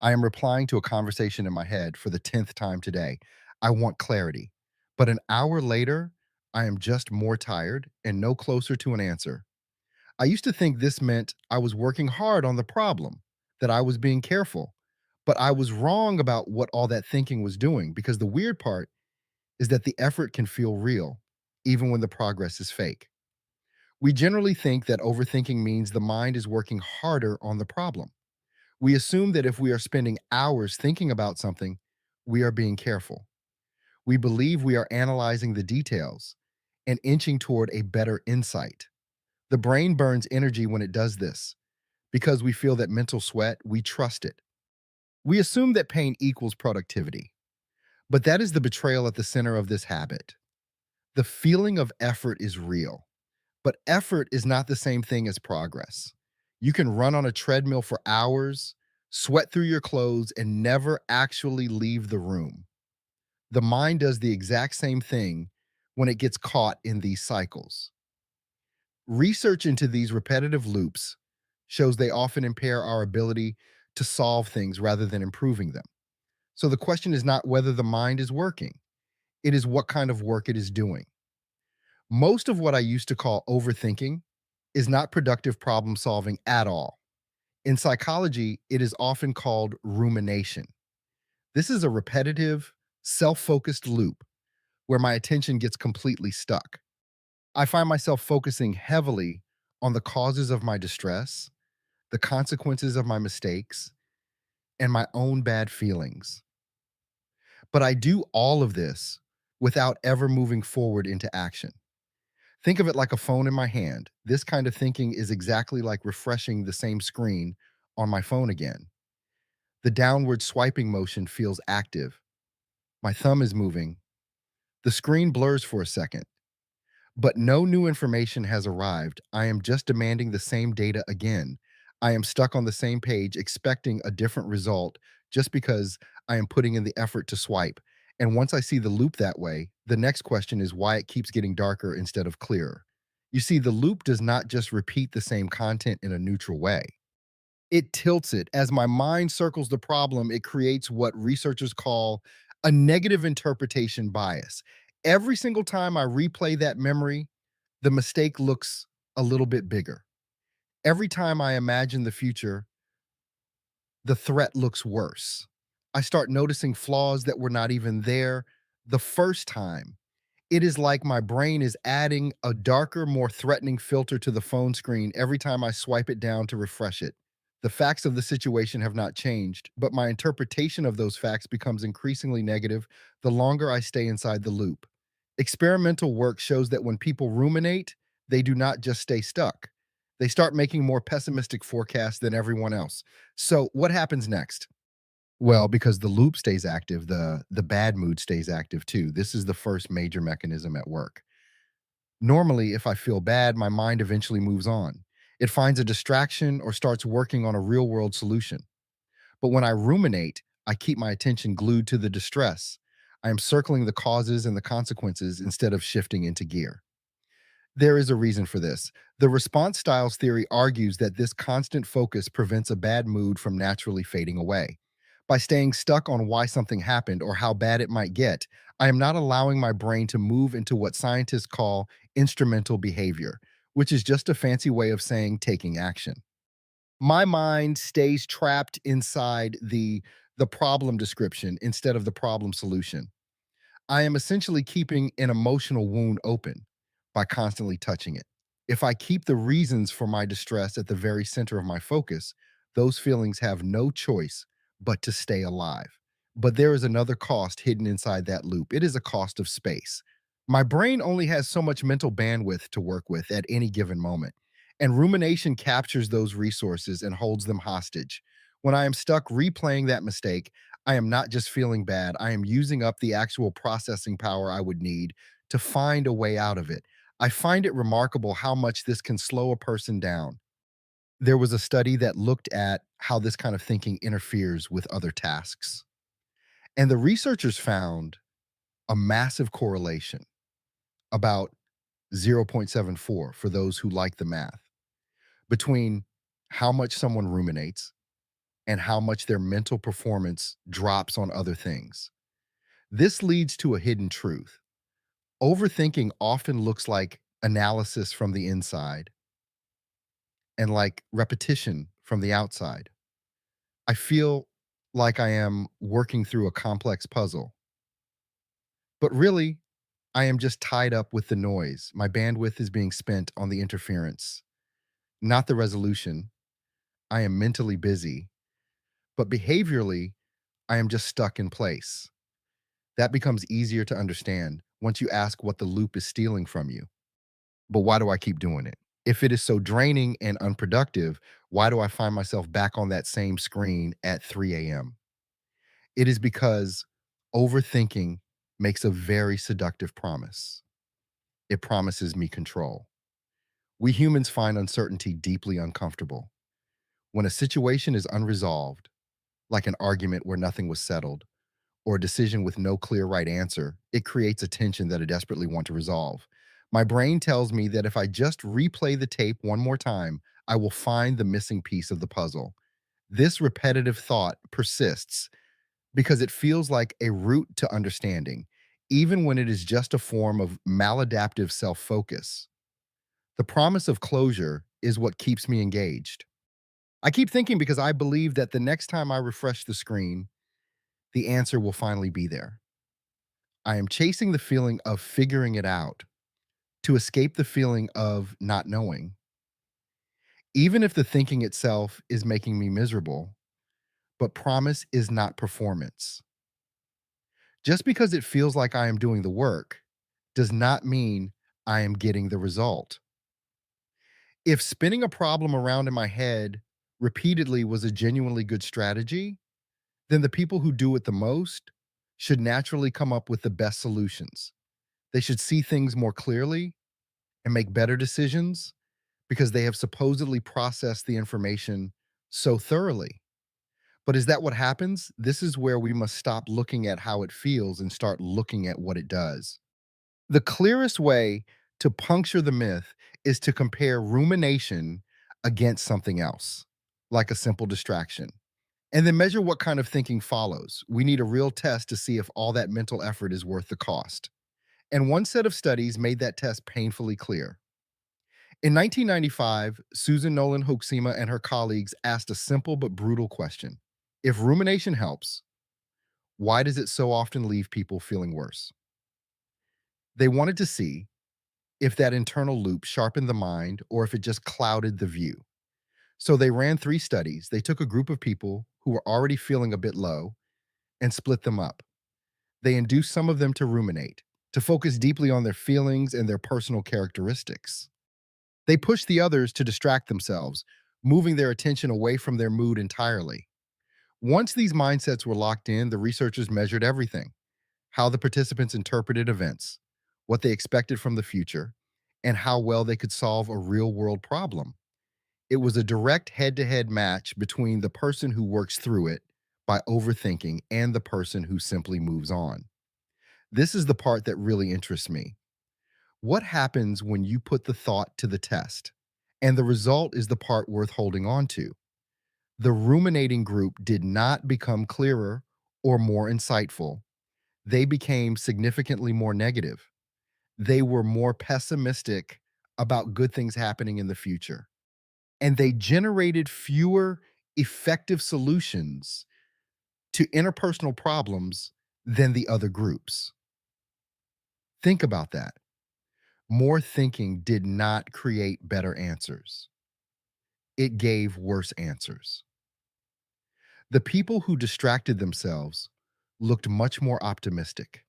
I am replying to a conversation in my head for the 10th time today. I want clarity. But an hour later, I am just more tired and no closer to an answer. I used to think this meant I was working hard on the problem, that I was being careful. But I was wrong about what all that thinking was doing because the weird part is that the effort can feel real, even when the progress is fake. We generally think that overthinking means the mind is working harder on the problem. We assume that if we are spending hours thinking about something, we are being careful. We believe we are analyzing the details and inching toward a better insight. The brain burns energy when it does this. Because we feel that mental sweat, we trust it. We assume that pain equals productivity. But that is the betrayal at the center of this habit. The feeling of effort is real, but effort is not the same thing as progress. You can run on a treadmill for hours, sweat through your clothes, and never actually leave the room. The mind does the exact same thing when it gets caught in these cycles. Research into these repetitive loops shows they often impair our ability to solve things rather than improving them. So the question is not whether the mind is working, it is what kind of work it is doing. Most of what I used to call overthinking is not productive problem solving at all. In psychology, it is often called rumination. This is a repetitive, self focused loop where my attention gets completely stuck. I find myself focusing heavily on the causes of my distress, the consequences of my mistakes, and my own bad feelings. But I do all of this without ever moving forward into action. Think of it like a phone in my hand. This kind of thinking is exactly like refreshing the same screen on my phone again. The downward swiping motion feels active. My thumb is moving. The screen blurs for a second, but no new information has arrived. I am just demanding the same data again. I am stuck on the same page, expecting a different result just because I am putting in the effort to swipe. And once I see the loop that way, the next question is why it keeps getting darker instead of clearer. You see, the loop does not just repeat the same content in a neutral way. It tilts it. As my mind circles the problem, it creates what researchers call a negative interpretation bias. Every single time I replay that memory, the mistake looks a little bit bigger. Every time I imagine the future, the threat looks worse. I start noticing flaws that were not even there the first time. It is like my brain is adding a darker, more threatening filter to the phone screen every time I swipe it down to refresh it. The facts of the situation have not changed, but my interpretation of those facts becomes increasingly negative the longer I stay inside the loop. Experimental work shows that when people ruminate, they do not just stay stuck. They start making more pessimistic forecasts than everyone else. So, what happens next? Well, because the loop stays active, the bad mood stays active too. This is the first major mechanism at work. Normally, if I feel bad, my mind eventually moves on. It finds a distraction or starts working on a real world solution. But when I ruminate, I keep my attention glued to the distress. I am circling the causes and the consequences instead of shifting into gear. There is a reason for this. The response styles theory argues that this constant focus prevents a bad mood from naturally fading away. By staying stuck on why something happened or how bad it might get, I am not allowing my brain to move into what scientists call instrumental behavior, which is just a fancy way of saying taking action. My mind stays trapped inside the problem description instead of the problem solution. I am essentially keeping an emotional wound open by constantly touching it. If I keep the reasons for my distress at the very center of my focus, those feelings have no choice but to stay alive. But there is another cost hidden inside that loop. It is a cost of space. My brain only has so much mental bandwidth to work with at any given moment, and rumination captures those resources and holds them hostage. When I am stuck replaying that mistake, I am not just feeling bad, I am using up the actual processing power I would need to find a way out of it. I find it remarkable how much this can slow a person down. There was a study that looked at how this kind of thinking interferes with other tasks. And the researchers found a massive correlation, about 0.74 for those who like the math, between how much someone ruminates and how much their mental performance drops on other things. This leads to a hidden truth. Overthinking often looks like analysis from the inside and like repetition from the outside. I feel like I am working through a complex puzzle, but really, I am just tied up with the noise. My bandwidth is being spent on the interference, not the resolution. I am mentally busy, but behaviorally, I am just stuck in place. That becomes easier to understand once you ask what the loop is stealing from you. But why do I keep doing it? If it is so draining and unproductive, why do I find myself back on that same screen at 3 a.m.? It is because overthinking makes a very seductive promise. It promises me control. We humans find uncertainty deeply uncomfortable. When a situation is unresolved, like an argument where nothing was settled, or a decision with no clear right answer, it creates a tension that I desperately want to resolve. My brain tells me that if I just replay the tape one more time, I will find the missing piece of the puzzle. This repetitive thought persists because it feels like a route to understanding, even when it is just a form of maladaptive self focus. The promise of closure is what keeps me engaged. I keep thinking because I believe that the next time I refresh the screen, the answer will finally be there. I am chasing the feeling of figuring it out to escape the feeling of not knowing. Even if the thinking itself is making me miserable, but promise is not performance. Just because it feels like I am doing the work does not mean I am getting the result. If spinning a problem around in my head repeatedly was a genuinely good strategy, then the people who do it the most should naturally come up with the best solutions. They should see things more clearly and make better decisions because they have supposedly processed the information so thoroughly. But is that what happens? This is where we must stop looking at how it feels and start looking at what it does. The clearest way to puncture the myth is to compare rumination against something else, like a simple distraction, and then measure what kind of thinking follows. We need a real test to see if all that mental effort is worth the cost. And one set of studies made that test painfully clear. In 1995, Susan Nolan Hoeksema and her colleagues asked a simple but brutal question. If rumination helps, why does it so often leave people feeling worse? They wanted to see if that internal loop sharpened the mind or if it just clouded the view. So they ran 3 studies. They took a group of people who were already feeling a bit low and split them up. They induced some of them to ruminate, to focus deeply on their feelings and their personal characteristics. They pushed the others to distract themselves, moving their attention away from their mood entirely. Once these mindsets were locked in, the researchers measured everything: how the participants interpreted events, what they expected from the future, and how well they could solve a real world problem. It was a direct head to head match between the person who works through it by overthinking and the person who simply moves on. This is the part that really interests me. What happens when you put the thought to the test? And the result is the part worth holding on to. The ruminating group did not become clearer or more insightful. They became significantly more negative. They were more pessimistic about good things happening in the future. And they generated fewer effective solutions to interpersonal problems than the other groups. Think about that. More thinking did not create better answers, it gave worse answers. The people who distracted themselves looked much more optimistic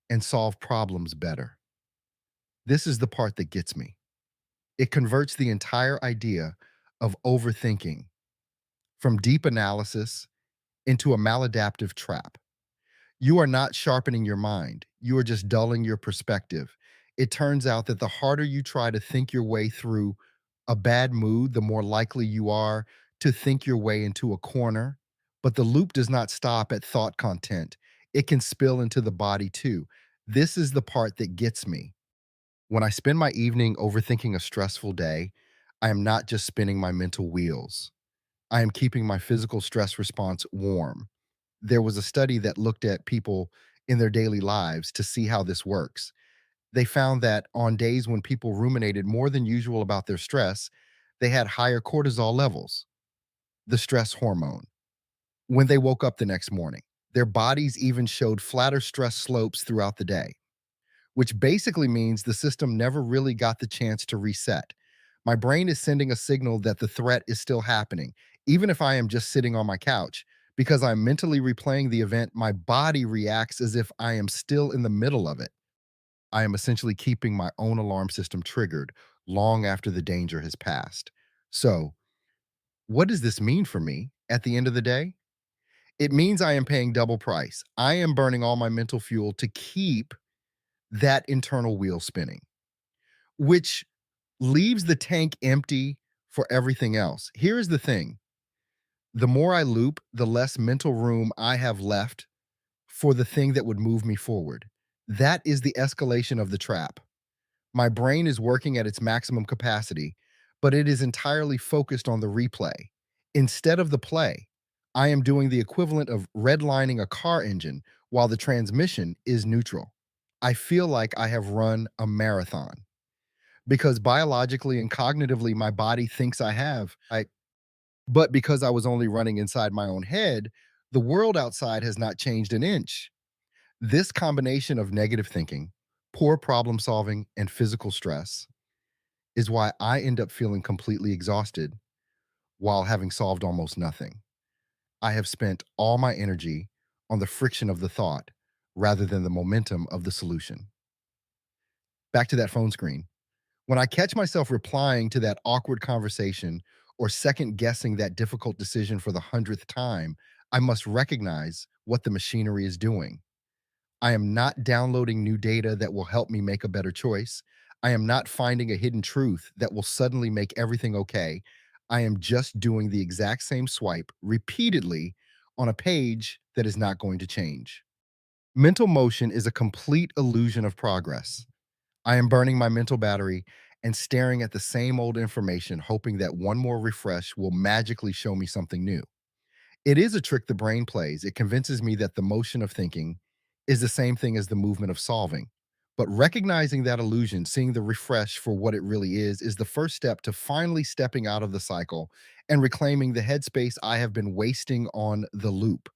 and solved problems better. This is the part that gets me. It converts the entire idea of overthinking from deep analysis into a maladaptive trap. You are not sharpening your mind, you are just dulling your perspective. It turns out that the harder you try to think your way through a bad mood, the more likely you are to think your way into a corner. But the loop does not stop at thought content, it can spill into the body too. This is the part that gets me. When I spend my evening overthinking a stressful day, I am not just spinning my mental wheels. I am keeping my physical stress response warm. There was a study that looked at people in their daily lives to see how this works. They found that on days when people ruminated more than usual about their stress, they had higher cortisol levels, the stress hormone, when they woke up the next morning. Their bodies even showed flatter stress slopes throughout the day, which basically means the system never really got the chance to reset. My brain is sending a signal that the threat is still happening, even if I am just sitting on my couch. Because I'm mentally replaying the event, my body reacts as if I am still in the middle of it. I am essentially keeping my own alarm system triggered long after the danger has passed. So, what does this mean for me at the end of the day? It means I am paying double price. I am burning all my mental fuel to keep that internal wheel spinning, which leaves the tank empty for everything else. Here's the thing: the more I loop, the less mental room I have left for the thing that would move me forward. That is the escalation of the trap. My brain is working at its maximum capacity, but it is entirely focused on the replay. Instead of the play, I am doing the equivalent of redlining a car engine while the transmission is neutral. I feel like I have run a marathon because biologically and cognitively my body thinks I have. But because I was only running inside my own head, the world outside has not changed an inch. This combination of negative thinking, poor problem solving, and physical stress is why I end up feeling completely exhausted while having solved almost nothing. I have spent all my energy on the friction of the thought rather than the momentum of the solution. Back to that phone screen. When I catch myself replying to that awkward conversation or second guessing that difficult decision for the hundredth time, I must recognize what the machinery is doing. I am not downloading new data that will help me make a better choice. I am not finding a hidden truth that will suddenly make everything okay. I am just doing the exact same swipe repeatedly on a page that is not going to change. Mental motion is a complete illusion of progress. I am burning my mental battery and staring at the same old information, hoping that one more refresh will magically show me something new. It is a trick the brain plays. It convinces me that the motion of thinking is the same thing as the movement of solving. But recognizing that illusion, seeing the refresh for what it really is the first step to finally stepping out of the cycle and reclaiming the headspace I have been wasting on the loop.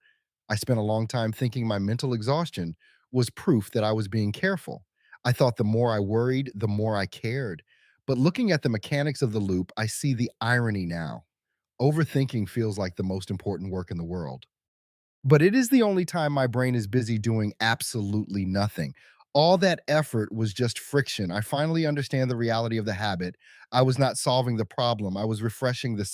I spent a long time thinking my mental exhaustion was proof that I was being careful. I thought the more I worried, the more I cared. But looking at the mechanics of the loop, I see the irony now. Overthinking feels like the most important work in the world. But it is the only time my brain is busy doing absolutely nothing. All that effort was just friction. I finally understand the reality of the habit. I was not solving the problem, I was refreshing the same.